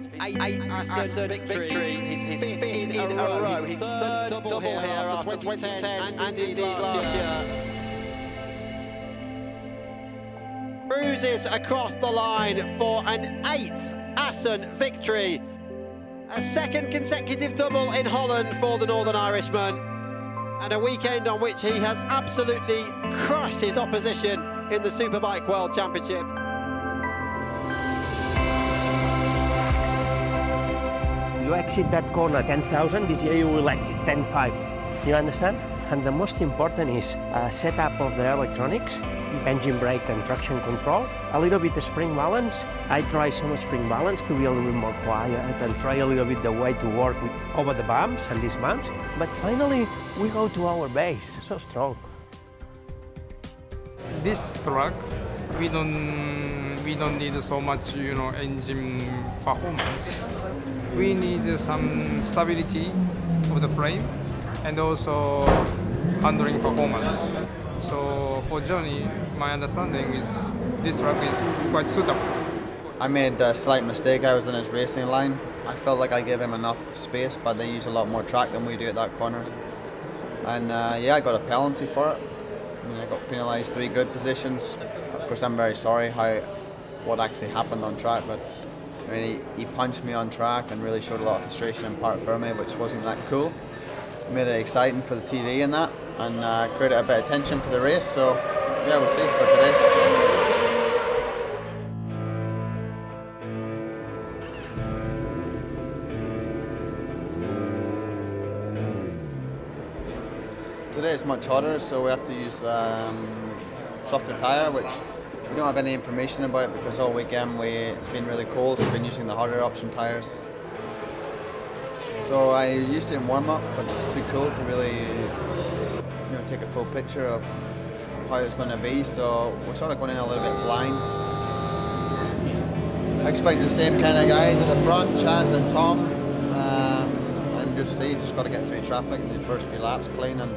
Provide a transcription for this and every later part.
his eighth Assen victory, his fifth in a row, his third double here after 2010 and indeed last year. Cruises across the line for an 8th Assen victory. A second consecutive double in Holland for the Northern Irishman. And a weekend on which he has absolutely crushed his opposition in the Superbike World Championship. You exit that corner 10,000, this year you will exit 10.5. You understand? And the most important is setup of the electronics, engine brake and traction control, a little bit of spring balance. I try some spring balance to be a little bit more quiet and try a little bit the way to work with, over the bumps and these bumps. But finally, we go to our base, so strong. This truck, we don't need so much, engine performance. We need some stability of the frame and also handling performance. So for Johnny, my understanding is this truck is quite suitable. I made a slight mistake. I was in his racing line. I felt like I gave him enough space, but they use a lot more track than we do at that corner. And yeah, I got a penalty for it. I got penalised 3 grid positions. Of course, I'm very sorry what actually happened on track, but I mean, he punched me on track and really showed a lot of frustration in Parc Fermé, which wasn't that cool. Made it exciting for the TV and that, and created a bit of tension for the race. So yeah, we'll see for today. Today it's much hotter, so we have to use softer tyre, which we don't have any information about because all weekend it's been really cold, so we've been using the harder option tyres. So I used it in warm-up, but it's too cold to really take a full picture of how it's going to be, so we're sort of going in a little bit blind. I expect the same kind of guys at the front, Chaz and Tom, and just got to get through traffic in the first few laps clean and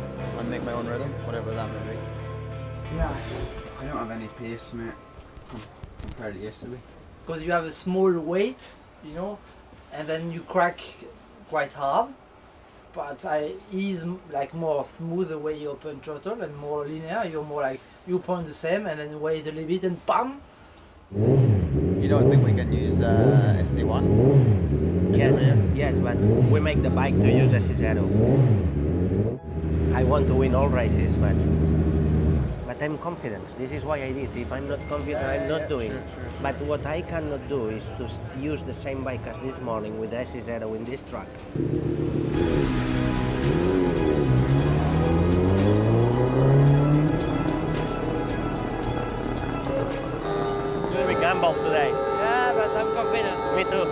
make my own rhythm, whatever that may be. Yeah, I don't have any pace, mate, compared to yesterday. Because you have a small weight, and then you crack quite hard, but he's like more smooth the way you open throttle and more linear. You're more like you point the same and then wait a little bit and bam. You don't think we can use ST1? Yes, but we make the bike to use SC0. I want to win all races, but I'm confident. This is why I did. If I'm not confident, I'm not doing. Sure. But what I cannot do is to use the same bike as this morning with SC0 in this track. Will we gamble today? Yeah, but I'm confident. Me too.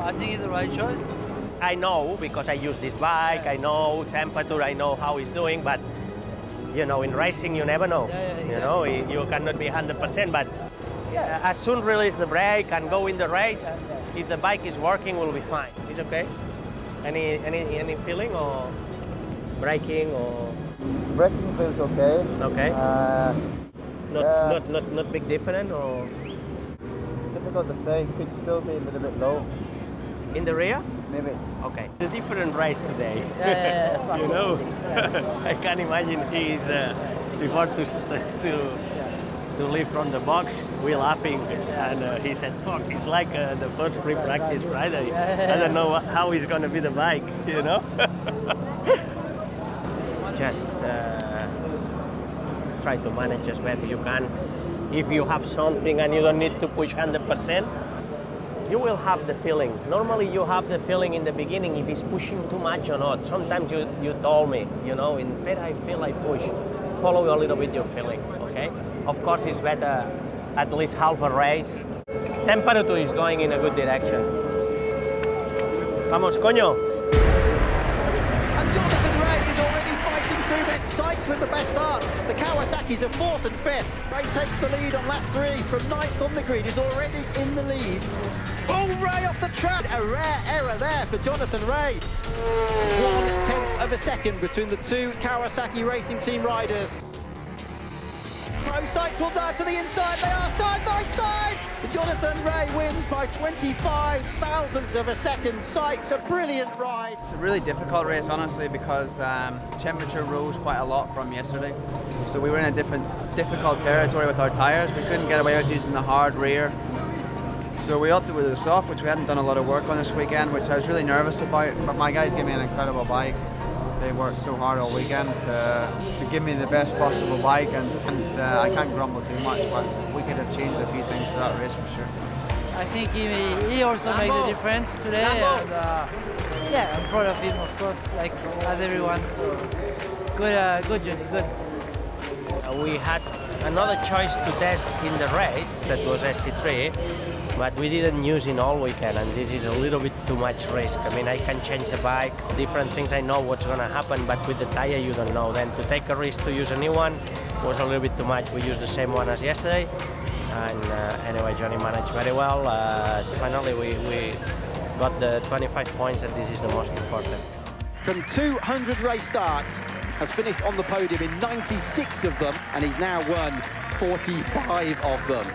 I think it's the right choice. I know because I use this bike, I know temperature, I know how it's doing, but in racing you never know. You cannot be 100%, but as soon release the brake and go in the race, if the bike is working, we'll be fine. It's okay? Any feeling or braking or? Braking feels okay. Okay. Not big different or? Difficult to say. Could still be a little bit low. In the rear? Maybe. Okay. It's a different race today. I can imagine he's before to leave from the box, we're laughing, and he said, "Fuck, it's like the first free practice Friday. I don't know how it's going to be the bike, Just try to manage as best you can. If you have something and you don't need to push 100%, you will have the feeling. Normally you have the feeling in the beginning if it's pushing too much or not. Sometimes you told me, in bed I feel I push. Follow a little bit your feeling, okay? Of course it's better at least half a race. Temperature is going in a good direction. Vamos, coño! And Jonathan Ray is already fighting through, but it's Sykes with the best start. The Kawasaki's are 4th and 5th. Ray takes the lead on lap 3 from 9th on the grid, is already in the lead. Oh, Ray off the track. A rare error there for Jonathan Ray. 1/10 of a second between the two Kawasaki Racing Team riders. go. Sykes will dive to the inside. They are side by side. Jonathan Ray wins by 25 thousandths of a second. Sykes, a brilliant ride. It's a really difficult race, honestly, because temperature rose quite a lot from yesterday. So we were in a difficult territory with our tyres. We couldn't get away with using the hard rear. So we opted with the soft, which we hadn't done a lot of work on this weekend, which I was really nervous about. But my guys gave me an incredible bike. They worked so hard all weekend to give me the best possible bike, and I can't grumble too much, but we could have changed a few things for that race for sure. I think he also made the difference today, and yeah, I'm proud of him, of course, like as everyone. So good journey, good. We had another choice to test in the race, that was SC3, but we didn't use it all weekend, and this is a little bit too much risk. I mean, I can change the bike, different things, I know what's going to happen, but with the tire you don't know. Then to take a risk to use a new one was a little bit too much. We used the same one as yesterday, and anyway, Johnny managed very well. Finally, we got the 25 points, and this is the most important. From 200 race starts, has finished on the podium in 96 of them, and he's now won 45 of them.